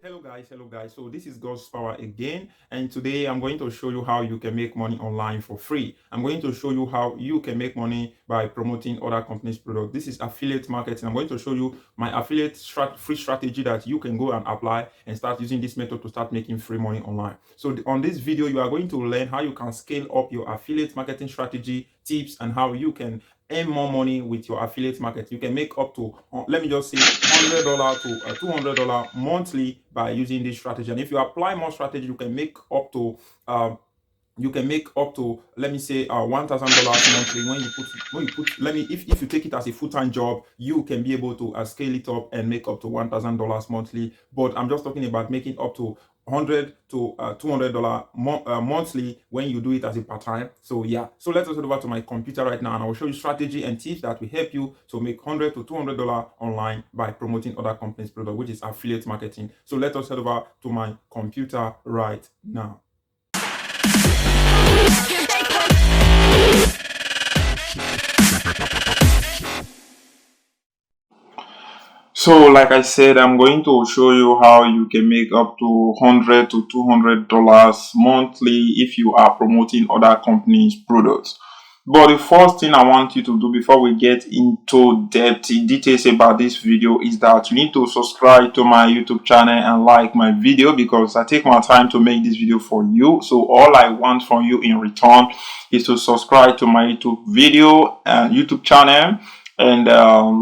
Hello guys. So this is God's Power again, and today I'm going to show you how you can make money online for free. I'm going to show you how you can make money by promoting other companies' products. This is affiliate marketing. I'm going to show you my affiliate free strategy that you can go and apply and start using this method to start making free money online. So on this video, you are going to learn how you can scale up your affiliate marketing strategy, tips, and how you can earn more money with your affiliate market. You can make up to let me just say $100 to $200 monthly by using this strategy. And if you apply more strategy, you can make up to let me say $1,000 monthly. Let me if you take it as a full-time job, you can be able to scale it up and make up to $1,000 monthly. But I'm just talking about making up to $100 to $200 monthly when you do it as a part-time. So yeah, so let's head over to my computer right now, and I will show you strategy and tips that will help you to make $100 to $200 online by promoting other companies' product, which is affiliate marketing. So let us head over to my computer right now. So like I said, I'm going to show you how you can make up to $100 to $200 monthly if you are promoting other companies' products. But the first thing I want you to do before we get into details about this video is that you need to subscribe to my YouTube channel and like my video, because I take my time to make this video for you. So all I want from you in return is to subscribe to my YouTube channel and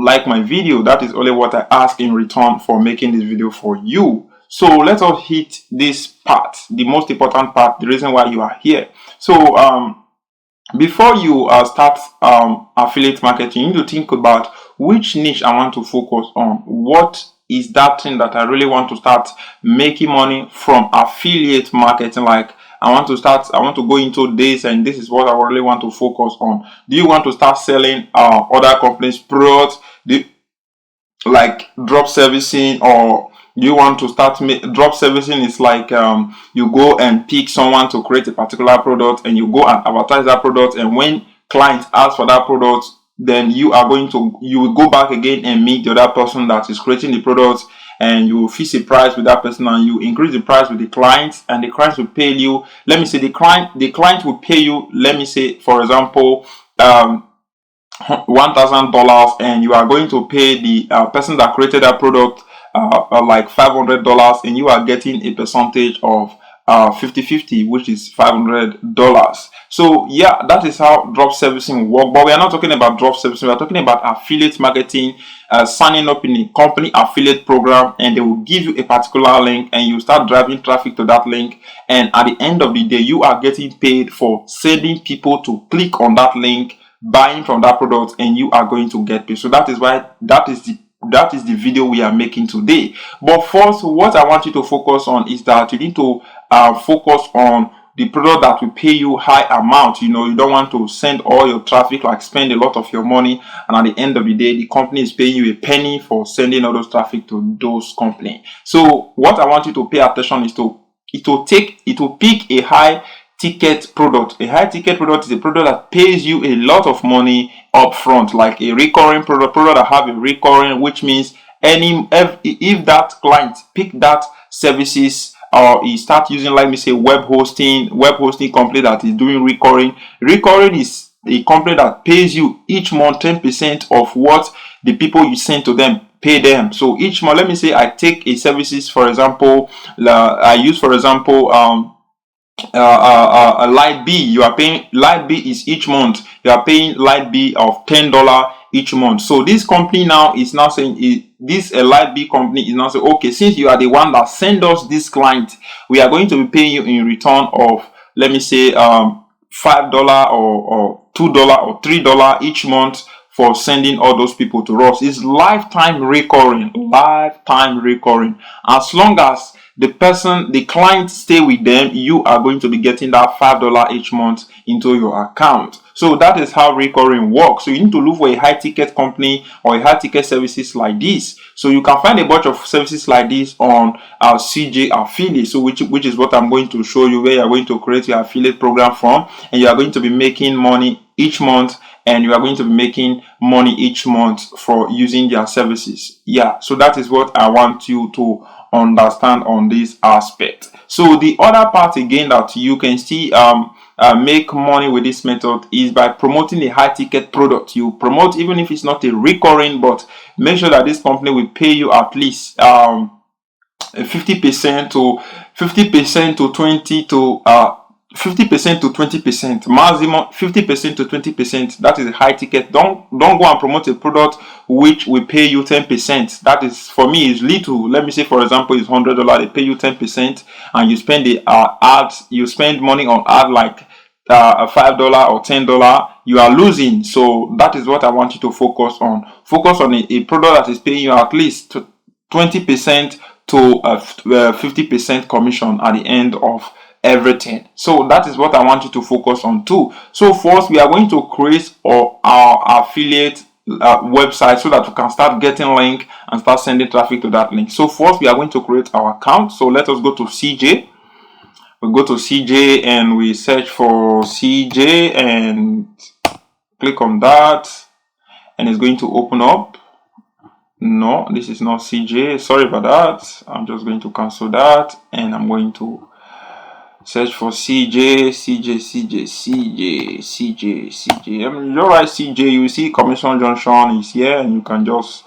like my video. That is only what I ask in return for making this video for you. So let us hit this part, the most important part, the reason why you are here. So before you start affiliate marketing, you need to think about which niche I want to focus on. What is that thing that I really want to start making money from affiliate marketing? Like I want to go into this, and this is what I really want to focus on. Do you want to start selling other companies' products, like drop servicing, or do you want to start drop servicing? Is like you go and pick someone to create a particular product, and you go and advertise that product, and when clients ask for that product, then you will go back again and meet the other person that is creating the product, and you fix a price with that person, and you increase the price with the clients, and the clients will pay you. Let me say the client will pay you, let me say for example $1,000, and you are going to pay the person that created that product like $500, and you are getting a percentage of 50-50, which is $500. So yeah, that is how drop servicing work. But we are not talking about drop servicing. We are talking about affiliate marketing, signing up in a company affiliate program, and they will give you a particular link, and you start driving traffic to that link, and at the end of the day, you are getting paid for sending people to click on that link, buying from that product, and you are going to get paid. So that is the video we are making today. But first, what I want you to focus on is that you need to focus on the product that will pay you high amount. You don't want to send all your traffic, like spend a lot of your money, and at the end of the day, the company is paying you a penny for sending all those traffic to those companies. So what I want you to pay attention is it will pick a high ticket product. A high ticket product is a product that pays you a lot of money up front, like a recurring product that have a recurring, which means if that client pick that services, or he start using, like me say, web hosting company that is doing recurring is a company that pays you each month 10% of what the people you send to them pay them. So each month, let me say I take a services, for example, I use for example light bill. You are paying light bill is each month. You are paying light bill of $10 each month. So this company now is now saying, this light bill company is now saying, okay, since you are the one that send us this client, we are going to be paying you in return of, let me say, $5 or $2 or $3 each month for sending all those people to us. It's lifetime recurring. As long as the client stay with them, you are going to be getting that $5 each month into your account. So that is how recurring works. So you need to look for a high ticket company or a high ticket services like this. So you can find a bunch of services like this on our CJ affiliate. So which is what I'm going to show you, where you are going to create your affiliate program from, and you are going to be making money each month, and you are going to be making money each month for using their services. Yeah, so that is what I want you to understand on this aspect. So the other part again that you can see make money with this method is by promoting a high ticket product. You promote even if it's not a recurring, but make sure that this company will pay you at least 50% to 50% to 20 to 50% to 20%, maximum 50% to 20%. That is a high ticket. Don't go and promote a product which will pay you 10%. That is, for me, is little. Let me say, for example, it's $100. They pay you 10%, and you spend the ads. You spend money on ad like $5 or $10. You are losing. So that is what I want you to focus on. Focus on a product that is paying you at least 20% to 50% commission at the end of everything. So that is what I want you to focus on too. So first, we are going to create our affiliate website so that we can start getting link and start sending traffic to that link. So first, we are going to create our account. So let us go to CJ. We go to CJ and we search for CJ and click on that, and it's going to open up. No, this is not CJ. Sorry about that. I'm just going to cancel that, and I'm going to search for CJ. You write CJ, you see Commission Junction is here, and you can just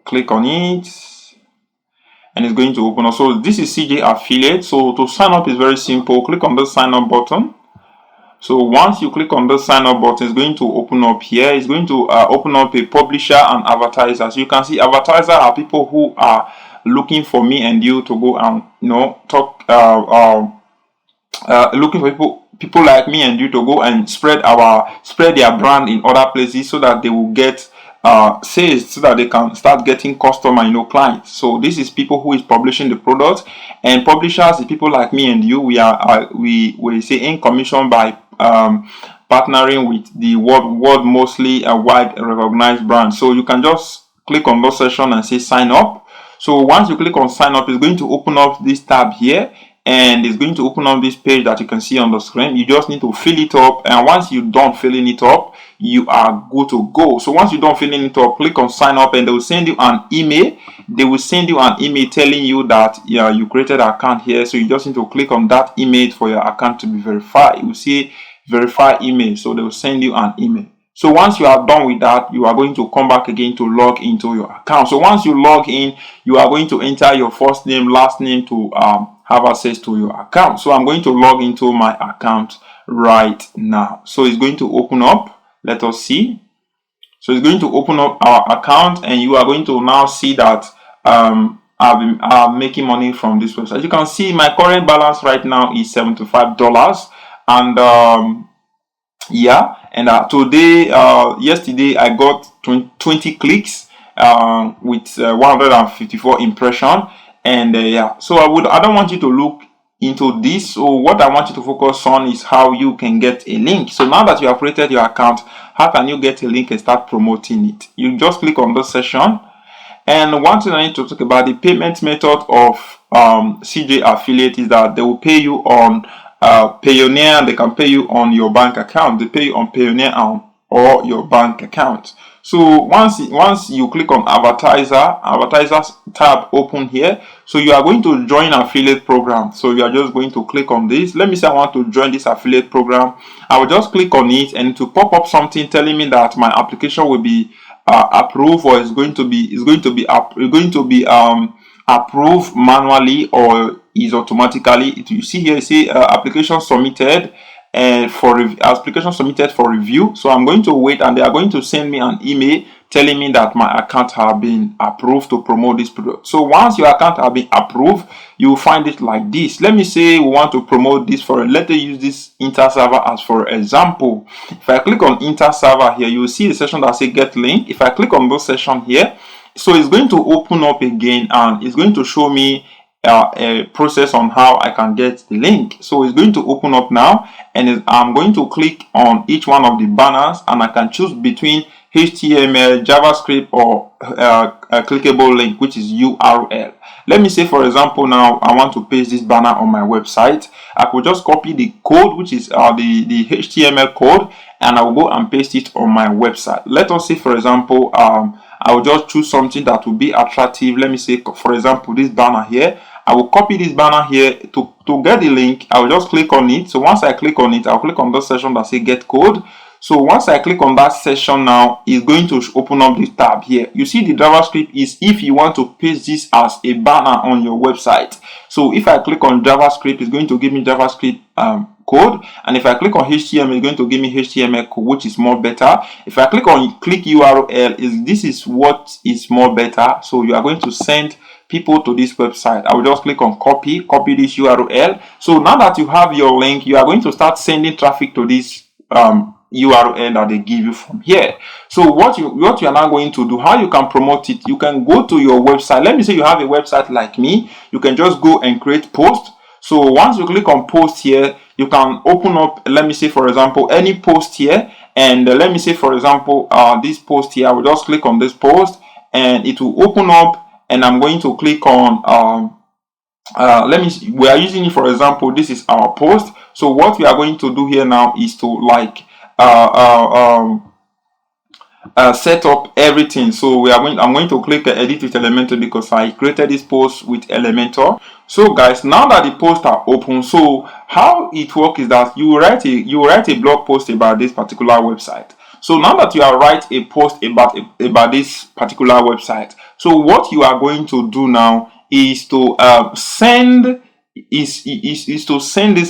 click on it, and it's going to open up. So this is CJ affiliate. So to sign up is very simple. Click on the sign up button. So once you click on the sign up button, it's going to open up here. It's going to open up a publisher and advertisers. You can see advertisers are people who are looking for me and you to go and talk looking for people like me and you to go and spread their brand in other places so that they will get sales, so that they can start getting customer clients. So this is people who is publishing the product, and publishers is people like me and you. We say in commission by partnering with the world mostly a wide recognized brand. So you can just click on that section and say sign up. So once you click on sign up, it's going to open up this tab here, and it's going to open up this page that you can see on the screen. You just need to fill it up, and once you're done filling it up, you are good to go. So once you're done filling it up, click on sign up, and they will send you an email. They will send you an email telling you that you created an account here. So you just need to click on that email for your account to be verified. You will see verify email, so they will send you an email. So once you are done with that, you are going to come back again to log into your account. So once you log in, you are going to enter your first name, last name to have access to your account. So I'm going to log into my account right now. So it's going to open up. Let us see. So it's going to open up our account, and you are going to now see that I'm making money from this website. As you can see, my current balance right now is $75, and today, yesterday I got 20 clicks with 154 impressions, and so I don't want you to look into this. So what I want you to focus on is how you can get a link. So now that you have created your account, how can you get a link and start promoting it? You just click on this session, and one thing I need to talk about, the payment method of CJ affiliate, is that they will pay you on Payoneer, and they can pay you on your bank account. They pay you on Payoneer or your bank account. So once you click on advertisers tab open here, so you are going to join affiliate program. So you are just going to click on this. Let me say I want to join this affiliate program. I will just click on it, and to pop up something telling me that my application will be approved, or is going to be approved manually, or is automatically. You see here, say application submitted, and application submitted for review. So I'm going to wait, and they are going to send me an email telling me that my account have been approved to promote this product. So once your account have been approved, you will find it like this. Let me say we want to promote this let's use this instal server as for example. If I click on instal server here, you will see the section that say get link. If I click on this section here, so it's going to open up again, and it's going to show me a process on how I can get the link. So it's going to open up now, and I'm going to click on each one of the banners, and I can choose between HTML, JavaScript, or a clickable link, which is URL. Let me say, for example, now I want to paste this banner on my website. I could just copy the code, which is the HTML code, and I will go and paste it on my website. Let us say, for example, I will just choose something that will be attractive. Let me say, for example, this banner here. I will copy this banner here. To get the link, I will just click on it. So once I click on it, I'll click on the section that says get code. So once I click on that section now, it's going to open up this tab here. You see the JavaScript is if you want to paste this as a banner on your website. So if I click on JavaScript, it's going to give me JavaScript code, and if I click on HTML, it's going to give me HTML code, which is more better. If I click on click URL, this is what is more better. So you are going to send people to this website. I will just click on copy this URL. So now that you have your link, you are going to start sending traffic to this URL that they give you from here. So what you are now going to do, how you can promote it, you can go to your website. Let me say you have a website like me. You can just go and create post. So once you click on post here, you can open up, let me say for example, any post here, and let me say for example this post here. I will just click on this post and it will open up, and I'm going to click on we are using it, for example, this is our post. So what we are going to do here now is to like set up everything. So I'm going to click edit with Elementor because I created this post with Elementor. So guys, now that the posts are open, so how it works is that you write a blog post about this particular website. So now that you are write a post about this particular website, so what you are going to do now is to send this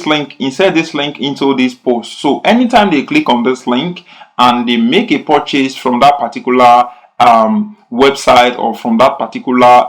link, insert this link into this post. So anytime they click on this link and they make a purchase from that particular website or from that particular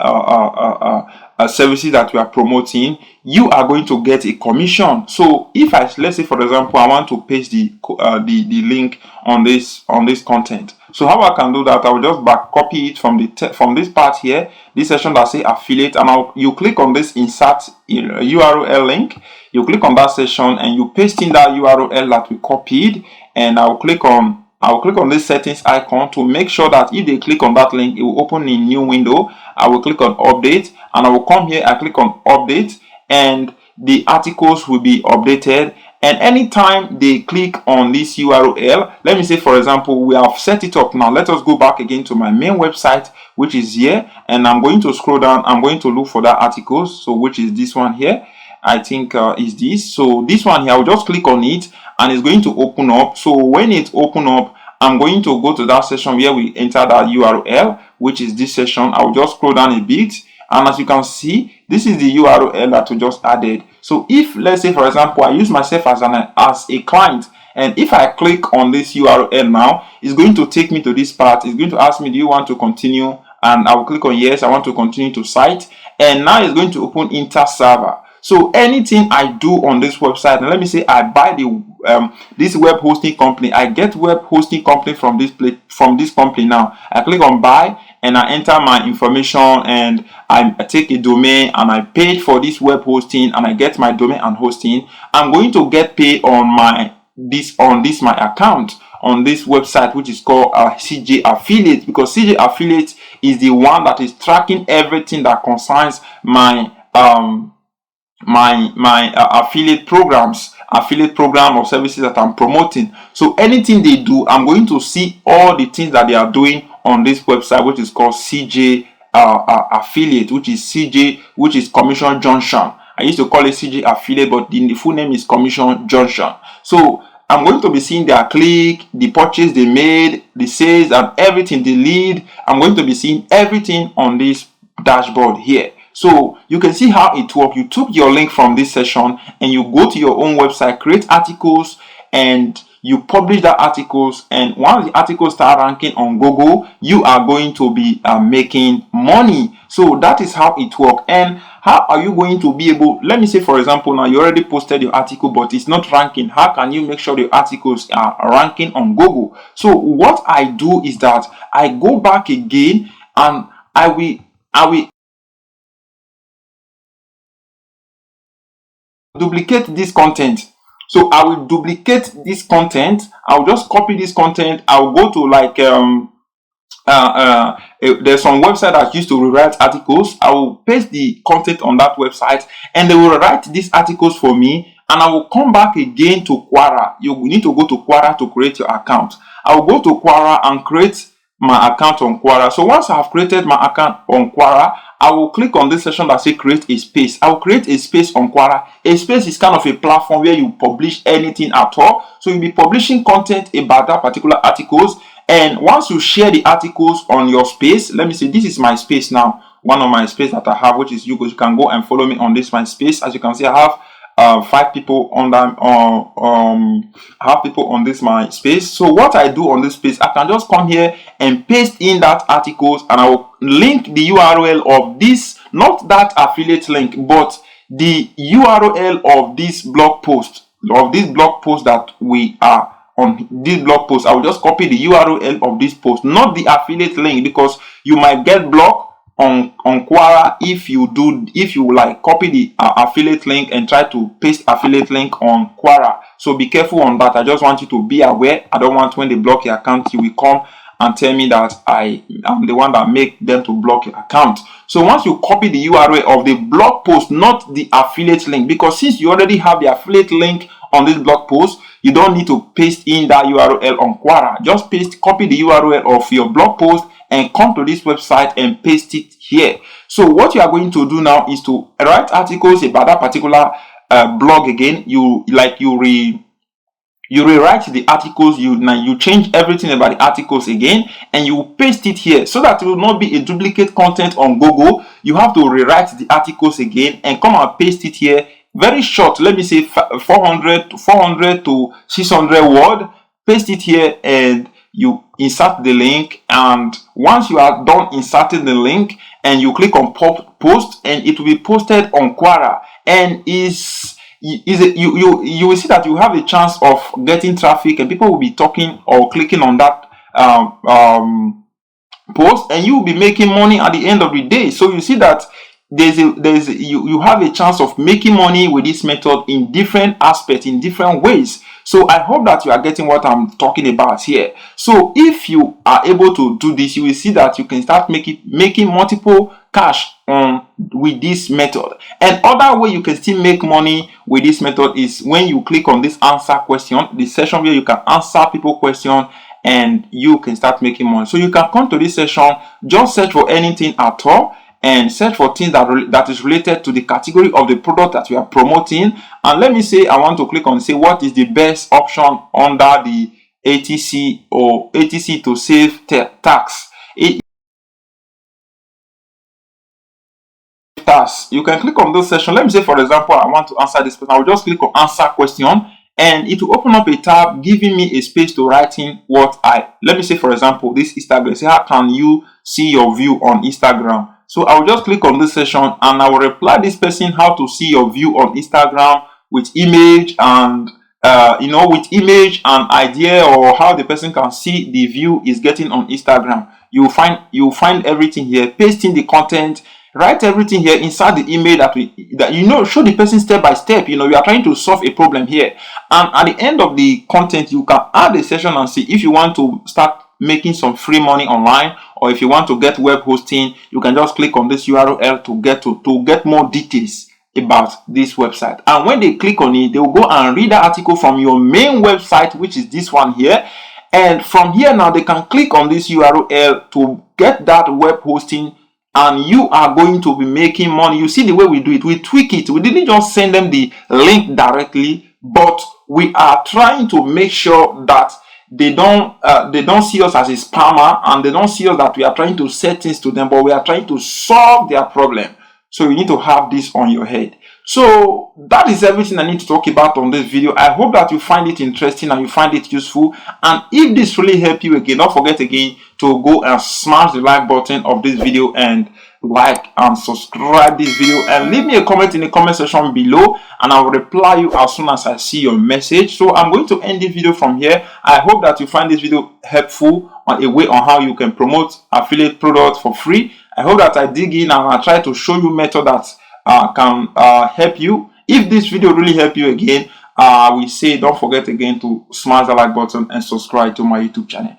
services that we are promoting, you are going to get a commission. So if let's say for example I want to paste the link on this content, so how I can do that, I will just back copy it from this part here, this section that say affiliate, and you click on this insert URL link, you click on that section and you paste in that URL that we copied, and I'll click on this settings icon to make sure that if they click on that link, it will open in new window. I will click on update, and I will come here, I click on update, and the articles will be updated. And anytime they click on this URL, let me say for example we have set it up. Now let us go back again to my main website, which is here, and I'm going to scroll down. I'm going to look for that articles, so which is this one here. I think is this. So this one here, I'll just click on it and it's going to open up. So when it open up, I'm going to go to that section where we enter that URL, which is this section. I'll just scroll down a bit, and as you can see, this is the URL that we just added. So if let's say for example I use myself as a client, and if I click on this URL now, it's going to take me to this part. It's going to ask me, do you want to continue? And I will click on yes, I want to continue to site, and now it's going to open Inter server. So anything I do on this website, and let me say I buy this web hosting company, I get web hosting company from this company. Now I click on buy and I enter my information, and I take a domain and I paid for this web hosting, and I get my domain and hosting. I'm going to get paid on my account on this website, which is called CJ Affiliate, because CJ Affiliate is the one that is tracking everything that concerns my affiliate program or services that I'm promoting. So anything they do, I'm going to see all the things that they are doing on this website, which is called CJ Affiliate, which is Commission Junction. I used to call it CJ Affiliate, but the full name is Commission Junction. So I'm going to be seeing their click, the purchase they made, the sales, and everything, the lead. I'm going to be seeing everything on this dashboard here. So you can see how it works. You took your link from this session and you go to your own website, create articles, and you publish that articles. And once the articles start ranking on Google, you are going to be making money. So that is how it works. And how are you going to be able, let me say for example, now you already posted your article, but it's not ranking. How can you make sure the articles are ranking on Google? So what I do is that I go back again and I will duplicate this content. So I will duplicate this content. I'll just copy this content. I'll go to like there's some website that used to rewrite articles. I will paste the content on that website and they will write these articles for me, and I will come back again to Quora. You need to go to Quora to create your account. I will go to Quora and create my account on Quora. So once I have created my account on Quora, I will click on this section that says create a space. I will create a space on Quora. A space is kind of a platform where you publish anything at all. So you'll be publishing content about that particular articles. And once you share the articles on your space, let me see, this is my space now. One of my space that I have, which is you guys. You can go and follow me on this my space. As you can see, I have 5 people on that I have people on this my space. So what I do on this space, I can just come here and paste in that articles, and I will link the URL of this, not that affiliate link, but the URL of this blog post, that we are on. This blog post, I will just copy the URL of this post, not the affiliate link, because you might get blocked on Quora if you like copy the affiliate link and try to paste affiliate link on Quora. So be careful on that. I just want you to be aware. I don't want when they block your account, you will come and tell me that I am the one that make them to block your account. So once you copy the URL of the blog post, not the affiliate link, because since you already have the affiliate link on this blog post, you don't need to paste in that URL on Quora. Just copy the URL of your blog post and come to this website and paste it here. So what you are going to do now is to write articles about that particular blog again. You rewrite the articles, you change everything about the articles again, and you paste it here so that it will not be a duplicate content on Google. You have to rewrite the articles again and come and paste it here. Very short, let me say 400 to 600 word. Paste it here and you insert the link, and once you are done inserting the link and you click on post, and it will be posted on Quora, and you will see that you have a chance of getting traffic, and people will be talking or clicking on that post, and you will be making money at the end of the day. So you see that you have a chance of making money with this method in different aspects, in different ways. So I hope that you are getting what I'm talking about here. So if you are able to do this, you will see that you can start making multiple cash with this method. And other way you can still make money with this method is when you click on this answer question, the section where you can answer people question, and you can start making money. So you can come to this section, just search for anything at all, and search for things that is related to the category of the product that you are promoting. And let me say I want to click on say what is the best option under the ATC to save tax. You can click on this section. Let me say, for example, I want to answer this question. I will just click on answer question, and it will open up a tab giving me a space to write in let me say, for example, this Instagram. Say, how can you see your view on Instagram? So I will just click on this section and I will reply this person how to see your view on Instagram with image and with image and idea, or how the person can see the view is getting on Instagram. You will find everything here. Paste in the content, write everything here, insert the email show the person step by step. We are trying to solve a problem here. And at the end of the content, you can add a session and see if you want to start making some free money online, or if you want to get web hosting, you can just click on this URL to get more details about this website. And when they click on it, they will go and read the article from your main website, which is this one here. And from here now, they can click on this URL to get that web hosting, and you are going to be making money. You see the way we do it, we tweak it. We didn't just send them the link directly, but we are trying to make sure that they don't see us as a spammer, and they don't see us that we are trying to set things to them, but we are trying to solve their problem. So you need to have this on your head. So that is everything I need to talk about on this video. I hope that you find it interesting and you find it useful. And if this really helped you again, don't forget again to go and smash the like button of this video, and like and subscribe this video, and leave me a comment in the comment section below, and I will reply you as soon as I see your message. So I'm going to end this video from here. I hope that you find this video helpful on a way on how you can promote affiliate products for free. I hope that I dig in and I try to show you method that can help you. If this video really helped you again, we say don't forget again to smash the like button and subscribe to my YouTube channel.